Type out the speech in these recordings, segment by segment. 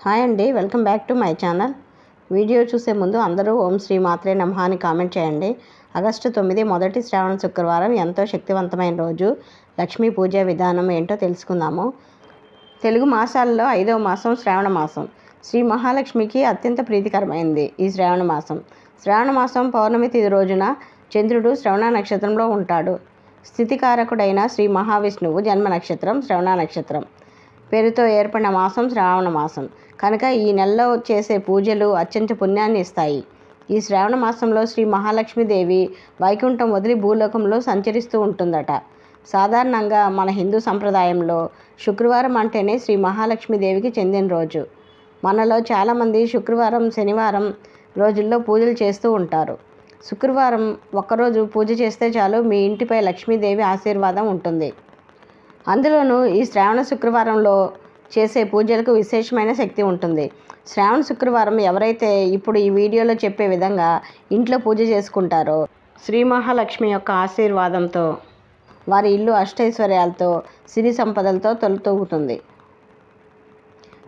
Hi అండి, welcome back to my channel. Video చూసే ముందు అందరూ ఓం శ్రీ మాత్రే నమః అని కామెంట్ చేయండి. ఆగస్టు 9 మొదటి శ్రావణ శుక్రవారం ఎంతో శక్తివంతమైన రోజు. లక్ష్మీ పూజ విధానం ఏంటో తెలుసుకుందాము. తెలుగు మాసాల్లో 5వ మాసం శ్రావణ మాసం. శ్రీ మహాలక్ష్మికి అత్యంత ప్రీతికరమైంది ఈ శ్రావణ మాసం. శ్రావణ మాసం పౌర్ణమి తిథి రోజున చంద్రుడు శ్రవణ నక్షత్రంలో ఉంటాడు. స్థితికారకుడైన శ్రీ మహావిష్ణువు జన్మ నక్షత్రం శ్రవణ నక్షత్రం పేరుతో ఏర్పడిన మాసం శ్రావణ మాసం కనుక ఈ నెలలో చేసే పూజలు అత్యంత పుణ్యాన్ని ఇస్తాయి. ఈ శ్రావణ మాసంలో శ్రీ మహాలక్ష్మీదేవి వైకుంఠం వదిలి భూలోకంలో సంచరిస్తూ ఉంటుందట. సాధారణంగా మన హిందూ సంప్రదాయంలో శుక్రవారం అంటేనే శ్రీ మహాలక్ష్మీదేవికి చెందిన రోజు. మనలో చాలామంది శుక్రవారం, శనివారం రోజుల్లో పూజలు చేస్తూ ఉంటారు. శుక్రవారం ఒక్కరోజు పూజ చేస్తే చాలు, మీ ఇంటిపై లక్ష్మీదేవి ఆశీర్వాదం ఉంటుంది. అందులోనూ ఈ శ్రావణ శుక్రవారంలో చేసే పూజలకు విశేషమైన శక్తి ఉంటుంది. శ్రావణ శుక్రవారం ఎవరైతే ఇప్పుడు ఈ వీడియోలో చెప్పే విధంగా ఇంట్లో పూజ చేసుకుంటారో శ్రీ మహాలక్ష్మి యొక్క ఆశీర్వాదంతో వారి ఇల్లు అష్టైశ్వర్యాలతో, సిరి సంపదలతో తొలతూగుతుంది.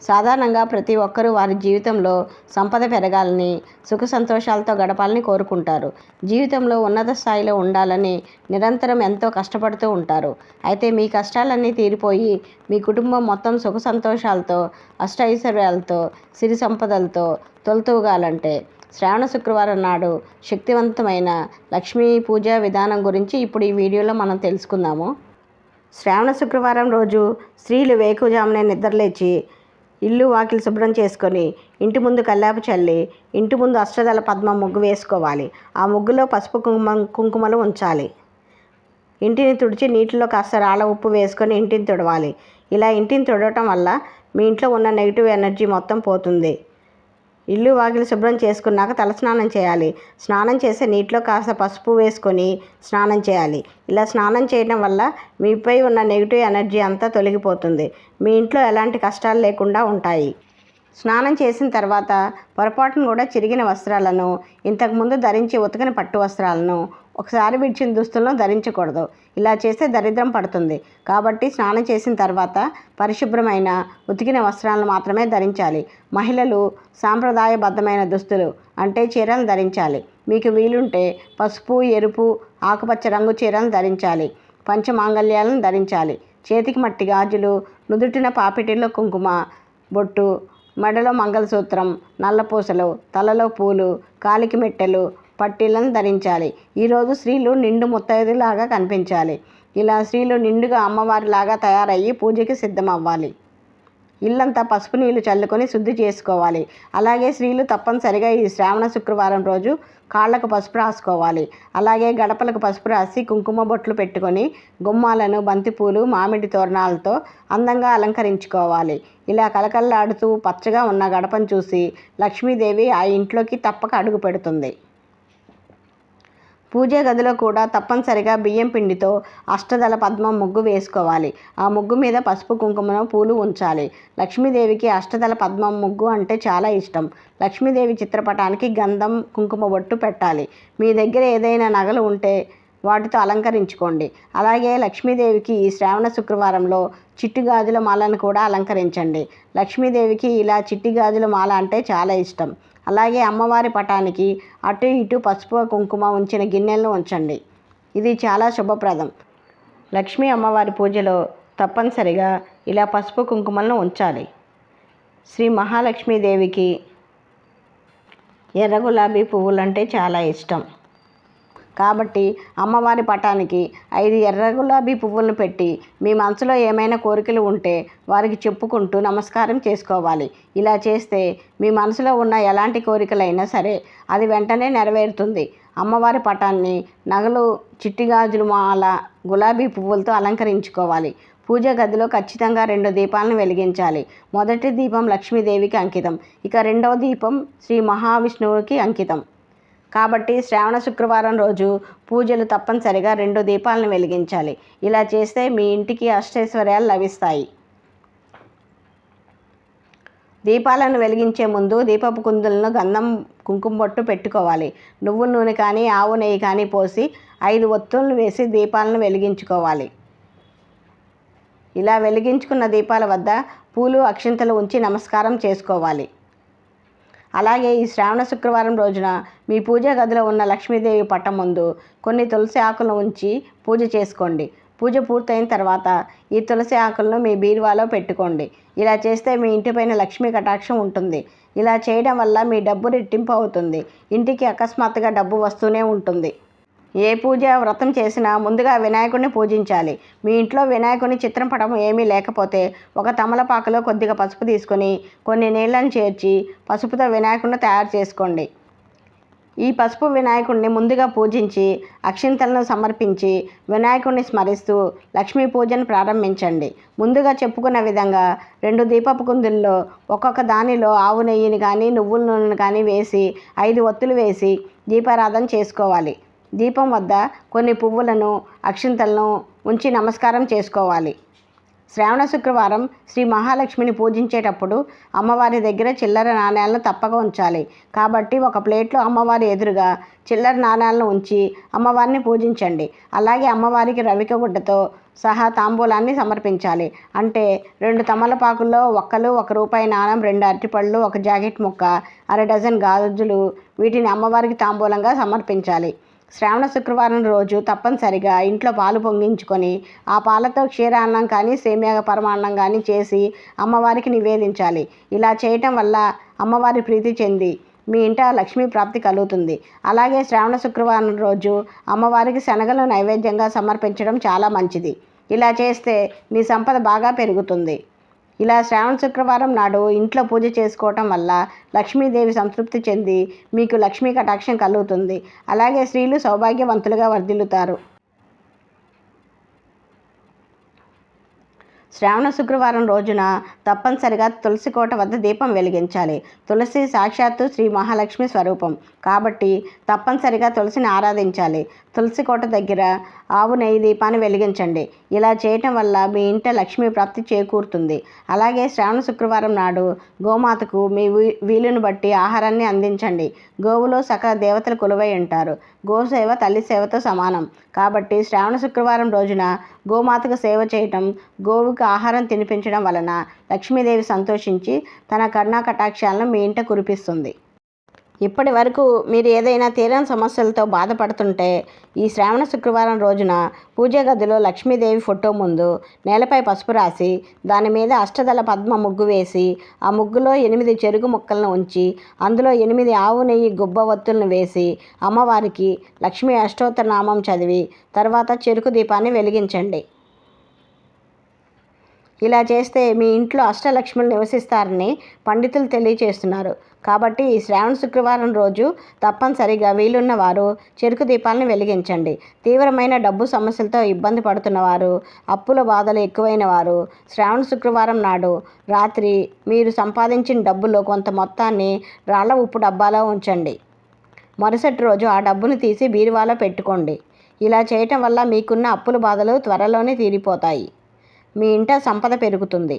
సాధారణంగా ప్రతి ఒక్కరూ వారి జీవితంలో సంపద పెరగాలని, సుఖ సంతోషాలతో గడపాలని కోరుకుంటారు. జీవితంలో ఉన్నత స్థాయిలో ఉండాలని నిరంతరం ఎంతో కష్టపడుతూ ఉంటారు. అయితే మీ కష్టాలన్నీ తీరిపోయి మీ కుటుంబం మొత్తం సుఖ సంతోషాలతో, అష్టైశ్వర్యాలతో, సిరి సంపదలతో తొలతూగాలంటే శ్రావణ శుక్రవారం నాడు శక్తివంతమైన లక్ష్మీ పూజా విధానం గురించి ఇప్పుడు ఈ వీడియోలో మనం తెలుసుకుందాము. శ్రావణ శుక్రవారం రోజు స్త్రీలు వేకువజామునే నిద్రలేచి ఇల్లు వాకిలి శుభ్రం చేసుకొని ఇంటి ముందు కల్లాపు చల్లి ఇంటి ముందు అష్టదళ పద్మం ముగ్గు వేసుకోవాలి. ఆ ముగ్గులో పసుపు కుంకుమలు ఉంచాలి. ఇంటిని తుడిచి నీటిలో కాస్త రాళ్ళ ఉప్పు వేసుకొని ఇంటిని తుడవాలి. ఇలా ఇంటిని తుడవటం వల్ల మీ ఇంట్లో ఉన్న నెగిటివ్ ఎనర్జీ మొత్తం పోతుంది. ఇల్లు వాకిలి శుభ్రం చేసుకున్నాక తలస్నానం చేయాలి. స్నానం చేసే నీటిలో కాస్త పసుపు వేసుకొని స్నానం చేయాలి. ఇలా స్నానం చేయడం వల్ల మీపై ఉన్న నెగిటివ్ ఎనర్జీ అంతా తొలగిపోతుంది. మీ ఇంట్లో ఎలాంటి కష్టాలు లేకుండా ఉంటాయి. స్నానం చేసిన తర్వాత పొరపాటును కూడా చిరిగిన వస్త్రాలను, ఇంతకుముందు ధరించి ఉతకని పట్టు వస్త్రాలను, ఒకసారి విడిచిన దుస్తులను ధరించకూడదు. ఇలా చేస్తే దరిద్రం పడుతుంది. కాబట్టి స్నానం చేసిన తర్వాత పరిశుభ్రమైన ఉతికిన వస్త్రాలను మాత్రమే ధరించాలి. మహిళలు సాంప్రదాయబద్ధమైన దుస్తులు అంటే చీరలను ధరించాలి. మీకు వీలుంటే పసుపు, ఎరుపు, ఆకుపచ్చ రంగు చీరలను ధరించాలి. పంచమాంగళ్యాలను ధరించాలి. చేతికి మట్టి గాజులు, నుదుటిన పాపిటిలో కుంకుమ బొట్టు, మెడలో మంగళసూత్రం, నల్లపూసలు, తలలో పూలు, కాలికి మెట్టెలు, పట్టీలను ధరించాలి. ఈరోజు స్త్రీలు నిండు ముత్తైదులాగా కనిపించాలి. ఇలా స్త్రీలు నిండుగా అమ్మవారిలాగా తయారయ్యి పూజకి సిద్ధమవ్వాలి. ఇల్లంతా పసుపు నీళ్లు చల్లుకొని శుద్ధి చేసుకోవాలి. అలాగే స్త్రీలు తప్పనిసరిగా ఈ శ్రావణ శుక్రవారం రోజు కాళ్లకు పసుపు రాసుకోవాలి. అలాగే గడపలకు పసుపు రాసి కుంకుమ బొట్లు పెట్టుకొని గుమ్మాలను బంతిపూలు, మామిడి తోరణాలతో అందంగా అలంకరించుకోవాలి. ఇలా కలకల్లాడుతూ పచ్చగా ఉన్న గడపను చూసి లక్ష్మీదేవి ఆ ఇంట్లోకి తప్పక అడుగు పెడుతుంది. పూజా గదిలో కూడా తప్పనిసరిగా బియ్యం పిండితో అష్టదళ పద్మం ముగ్గు వేసుకోవాలి. ఆ ముగ్గు మీద పసుపు, కుంకుమను, పూలు ఉంచాలి. లక్ష్మీదేవికి అష్టదళ పద్మం ముగ్గు అంటే చాలా ఇష్టం. లక్ష్మీదేవి చిత్రపటానికి గంధం, కుంకుమ బొట్టు పెట్టాలి. మీ దగ్గర ఏదైనా నగలు ఉంటే వాటితో అలంకరించుకోండి. అలాగే లక్ష్మీదేవికి ఈ శ్రావణ శుక్రవారంలో చిట్టి గాజుల మాలను కూడా అలంకరించండి. లక్ష్మీదేవికి ఇలా చిట్టి గాజుల మాల అంటే చాలా ఇష్టం. అలాగే అమ్మవారి పటానికి అటు ఇటు పసుపు, కుంకుమ ఉంచిన గిన్నెలను ఉంచండి. ఇది చాలా శుభప్రదం. లక్ష్మీ అమ్మవారి పూజలో తప్పనిసరిగా ఇలా పసుపు, కుంకుమలను ఉంచాలి. శ్రీ మహాలక్ష్మీదేవికి ఎర్ర గులాబీ పువ్వులంటే చాలా ఇష్టం. కాబట్టి అమ్మవారి పటానికి 5 ఎర్ర గులాబీ పువ్వులను పెట్టి మీ మనసులో ఏమైనా కోరికలు ఉంటే వారికి చెప్పుకుంటూ నమస్కారం చేసుకోవాలి. ఇలా చేస్తే మీ మనసులో ఉన్న ఎలాంటి కోరికలైనా సరే అది వెంటనే నెరవేరుతుంది. అమ్మవారి పటాన్ని నగలు, చిట్టి గాజులు మాల, గులాబీ పువ్వులతో అలంకరించుకోవాలి. పూజ గదిలో ఖచ్చితంగా 2 దీపాలను వెలిగించాలి. మొదటి దీపం లక్ష్మీదేవికి అంకితం, ఇక రెండవ దీపం శ్రీ మహావిష్ణువుకి అంకితం. కాబట్టి శ్రావణ శుక్రవారం రోజు పూజలు తప్పనిసరిగా 2 దీపాలను వెలిగించాలి. ఇలా చేస్తే మీ ఇంటికి అష్టైశ్వర్యాలు లభిస్తాయి. దీపాలను వెలిగించే ముందు దీపపు కుందులను గంధం, కుంకుమ బొట్టు పెట్టుకోవాలి. నువ్వుల నూనె కానీ, ఆవు నెయ్యి కానీ పోసి 5 ఒత్తులను వేసి దీపాలను వెలిగించుకోవాలి. ఇలా వెలిగించుకున్న దీపాల వద్ద పూలు అక్షింతలు ఉంచి నమస్కారం చేసుకోవాలి. అలాగే ఈ శ్రావణ శుక్రవారం రోజున మీ పూజా గదిలో ఉన్న లక్ష్మీదేవి పట్టం ముందు కొన్ని తులసి ఆకులను ఉంచి పూజ చేసుకోండి. పూజ పూర్తయిన తర్వాత ఈ తులసి ఆకులను మీ బీరువాలో పెట్టుకోండి. ఇలా చేస్తే మీ ఇంటిపైన లక్ష్మీ కటాక్షం ఉంటుంది. ఇలా చేయడం వల్ల మీ డబ్బు రెట్టింపు అవుతుంది. ఇంటికి అకస్మాత్తుగా డబ్బు వస్తూనే ఉంటుంది. ఏ పూజ వ్రతం చేసినా ముందుగా వినాయకుడిని పూజించాలి. మీ ఇంట్లో వినాయకుని చిత్రం పటం ఏమీ లేకపోతే ఒక తమలపాకులో కొద్దిగా పసుపు తీసుకొని కొన్ని నీళ్ళని చేర్చి పసుపుతో వినాయకుడిని తయారు చేసుకోండి. ఈ పసుపు వినాయకుడిని ముందుగా పూజించి అక్షింతలను సమర్పించి వినాయకుడిని స్మరిస్తూ లక్ష్మీ పూజను ప్రారంభించండి. ముందుగా చెప్పుకున్న విధంగా 2 దీపపు కుందుల్లో ఒక్కొక్క దానిలో ఆవు నెయ్యిని కానీ నువ్వుల నూనెను కానీ వేసి 5 ఒత్తులు వేసి దీపారాధన చేసుకోవాలి. దీపం వద్ద కొన్ని పువ్వులను అక్షింతలను ఉంచి నమస్కారం చేసుకోవాలి. శ్రావణ శుక్రవారం శ్రీ మహాలక్ష్మిని పూజించేటప్పుడు అమ్మవారి దగ్గర చిల్లర నాణ్యాలను తప్పక ఉంచాలి. కాబట్టి ఒక ప్లేట్లో అమ్మవారి ఎదురుగా చిల్లర నాణ్యాలను ఉంచి అమ్మవారిని పూజించండి. అలాగే అమ్మవారికి రవిక గుడ్డతో సహా తాంబూలాన్ని సమర్పించాలి. అంటే 2 తమలపాకుల్లో ఒక్కలు, 1 రూపాయి నాణం, 2 అరటిపళ్ళు, 1 జాకెట్ ముక్క, అర డజన్ గాజులు వీటిని అమ్మవారికి తాంబూలంగా సమర్పించాలి. శ్రావణ శుక్రవారం రోజు తప్పనిసరిగా ఇంట్లో పాలు పొంగించుకొని ఆ పాలతో క్షీరాన్నం కానీ సేమియా పరమాన్నం కానీ చేసి అమ్మవారికి నివేదించాలి. ఇలా చేయటం వల్ల అమ్మవారి ప్రీతి చెంది మీ ఇంట లక్ష్మీ ప్రాప్తి కలుగుతుంది. అలాగే శ్రావణ శుక్రవారం రోజు అమ్మవారికి శనగలు నైవేద్యంగా సమర్పించడం చాలా మంచిది. ఇలా చేస్తే మీ సంపద బాగా పెరుగుతుంది. ఇలా శ్రావణ శుక్రవారం నాడు ఇంట్లో పూజ చేసుకోవటం వల్ల లక్ష్మీదేవి సంతృప్తి చెంది మీకు లక్ష్మీ కటాక్షం కలుగుతుంది. అలాగే స్త్రీలు సౌభాగ్యవంతులుగా వర్ధిల్లుతారు. శ్రావణ శుక్రవారం రోజున తప్పనిసరిగా తులసి కోట వద్ద దీపం వెలిగించాలి. తులసి సాక్షాత్తు శ్రీ మహాలక్ష్మి స్వరూపం కాబట్టి తప్పనిసరిగా తులసిని ఆరాధించాలి. తులసి కోట దగ్గర ఆవు నెయ్యి దీపాన్ని వెలిగించండి. ఇలా చేయటం వల్ల మీ ఇంట లక్ష్మీ ప్రాప్తి చేకూరుతుంది. అలాగే శ్రావణ శుక్రవారం నాడు గోమాతకు మీ వీలును బట్టి ఆహారాన్ని అందించండి. గోవులో సకల దేవతలు కొలువై ఉంటారు. గోసేవ తల్లి సేవతో సమానం. కాబట్టి శ్రావణ శుక్రవారం రోజున గోమాతకు సేవ చేయటం, గోవుకు ఆహారం తినిపించడం వలన లక్ష్మీదేవి సంతోషించి తన కరుణా కటాక్షాలను మీ ఇంట కురిపిస్తుంది. ఇప్పటి వరకు మీరు ఏదైనా తీరని సమస్యలతో బాధపడుతుంటే ఈ శ్రావణ శుక్రవారం రోజున పూజా గదిలో లక్ష్మీదేవి ఫోటో ముందు నేలపై పసుపు రాసి దాని మీద అష్టదళ పద్మ ముగ్గు వేసి ఆ ముగ్గులో 8 చెరుకు ముక్కలను ఉంచి అందులో 8 ఆవు నెయ్యి గుబ్బ ఒత్తులను వేసి అమ్మవారికి లక్ష్మీ అష్టోత్తర నామం చదివి తర్వాత చెరుకు దీపాన్ని వెలిగించండి. ఇలా చేస్తే మీ ఇంట్లో అష్టలక్ష్ములు నివసిస్తారని పండితులు తెలియచేస్తున్నారు. కాబట్టి ఈ శ్రావణ శుక్రవారం రోజు తప్పనిసరిగా వీలున్న వారు చెరుకు దీపాలను వెలిగించండి. తీవ్రమైన డబ్బు సమస్యలతో ఇబ్బంది పడుతున్నవారు, అప్పుల బాధలు ఎక్కువైన వారు శ్రావణ శుక్రవారం నాడు రాత్రి మీరు సంపాదించిన డబ్బులో కొంత మొత్తాన్ని రాళ్ల ఉప్పు డబ్బాలో ఉంచండి. మరుసటి రోజు ఆ డబ్బును తీసి బీరువాలో పెట్టుకోండి. ఇలా చేయటం వల్ల మీకున్న అప్పుల బాధలు త్వరలోనే తీరిపోతాయి. మీ ఇంట సంపద పెరుగుతుంది.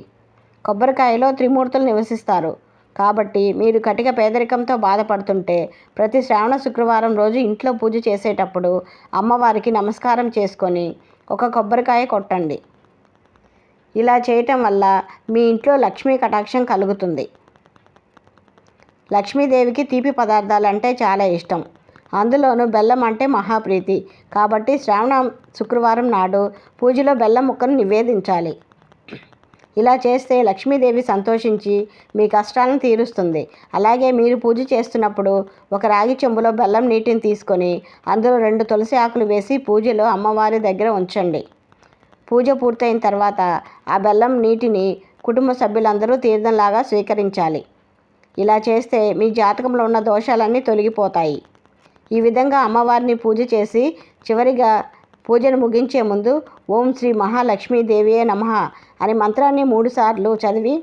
కొబ్బరికాయలో త్రిమూర్తులు నివసిస్తారు. కాబట్టి మీరు కటిక పేదరికంతో బాధపడుతుంటే ప్రతి శ్రావణ శుక్రవారం రోజు ఇంట్లో పూజ చేసేటప్పుడు అమ్మవారికి నమస్కారం చేసుకొని ఒక కొబ్బరికాయ కొట్టండి. ఇలా చేయటం వల్ల మీ ఇంట్లో లక్ష్మీ కటాక్షం కలుగుతుంది. లక్ష్మీదేవికి తీపి పదార్థాలంటే చాలా ఇష్టం. అందులోనూ బెల్లం అంటే మహాప్రీతి. కాబట్టి శ్రావణ శుక్రవారం నాడు పూజలో బెల్లం ముక్కను నివేదించాలి. ఇలా చేస్తే లక్ష్మీదేవి సంతోషించి మీ కష్టాలను తీరుస్తుంది. అలాగే మీరు పూజ చేస్తున్నప్పుడు ఒక రాగి చెంబులో బెల్లం నీటిని తీసుకొని అందులో 2 తులసి ఆకులు వేసి పూజలో అమ్మవారి దగ్గర ఉంచండి. పూజ పూర్తయిన తర్వాత ఆ బెల్లం నీటిని కుటుంబ సభ్యులందరూ తీర్థంలాగా స్వీకరించాలి. ఇలా చేస్తే మీ జాతకంలో ఉన్న దోషాలన్నీ తొలగిపోతాయి. ఈ విధంగా అమ్మవారిని పూజ చేసి చివరిగా పూజను ముగించే ముందు ఓం శ్రీ మహాలక్ష్మీదేవియే నమః అనే మంత్రాన్ని 3 సార్లు చదివి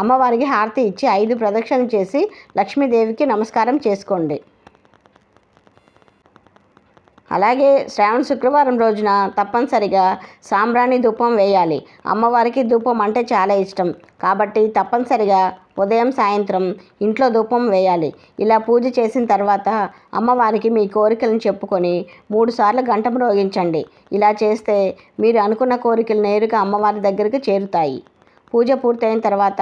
అమ్మవారికి హారతి ఇచ్చి 5 ప్రదక్షిణలు చేసి లక్ష్మీదేవికి నమస్కారం చేసుకోండి. అలాగే శ్రావణ శుక్రవారం రోజున తప్పనిసరిగా సాంబ్రాణి ధూపం వేయాలి. అమ్మవారికి ధూపం అంటే చాలా ఇష్టం. కాబట్టి తప్పనిసరిగా ఉదయం సాయంత్రం ఇంట్లో ధూపం వేయాలి. ఇలా పూజ చేసిన తర్వాత అమ్మవారికి మీ కోరికలను చెప్పుకొని 3 సార్లు గంట మ్రోగించండి. ఇలా చేస్తే మీరు అనుకున్న కోరికలు నేరుగా అమ్మవారి దగ్గరికి చేరుతాయి. పూజ పూర్తయిన తర్వాత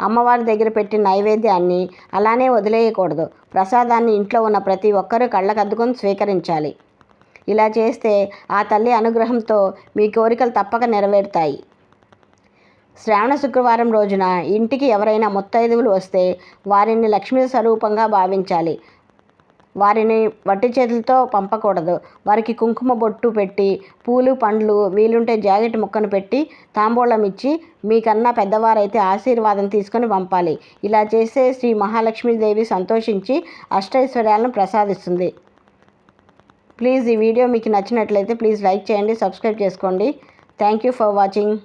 అమ్మవారి దగ్గర పెట్టిన నైవేద్యాన్ని అలానే వదిలేయకూడదు. ప్రసాదాన్ని ఇంట్లో ఉన్న ప్రతి ఒక్కరూ కళ్ళకద్దుకొని స్వీకరించాలి. ఇలా చేస్తే ఆ తల్లి అనుగ్రహంతో మీ కోరికలు తప్పక నెరవేరుతాయి. శ్రావణ శుక్రవారం రోజున ఇంటికి ఎవరైనా ముత్తైదువులు వస్తే వారిని లక్ష్మీ స్వరూపంగా భావించాలి. వారిని వట్టి చేతులతో పంపకూడదు. వారికి కుంకుమ బొట్టు పెట్టి, పూలు పండ్లు, వీలుంటే జాకెట్ ముక్కను పెట్టి తాంబూలం ఇచ్చి మీకన్నా పెద్దవారైతే ఆశీర్వాదం తీసుకొని పంపాలి. ఇలా చేస్తే శ్రీ మహాలక్ష్మీదేవి సంతోషించి అష్టైశ్వర్యాలను ప్రసాదిస్తుంది. ప్లీజ్ ఈ వీడియో మీకు నచ్చినట్లయితే ప్లీజ్ లైక్ చేయండి, సబ్స్క్రైబ్ చేసుకోండి. Thank you for watching.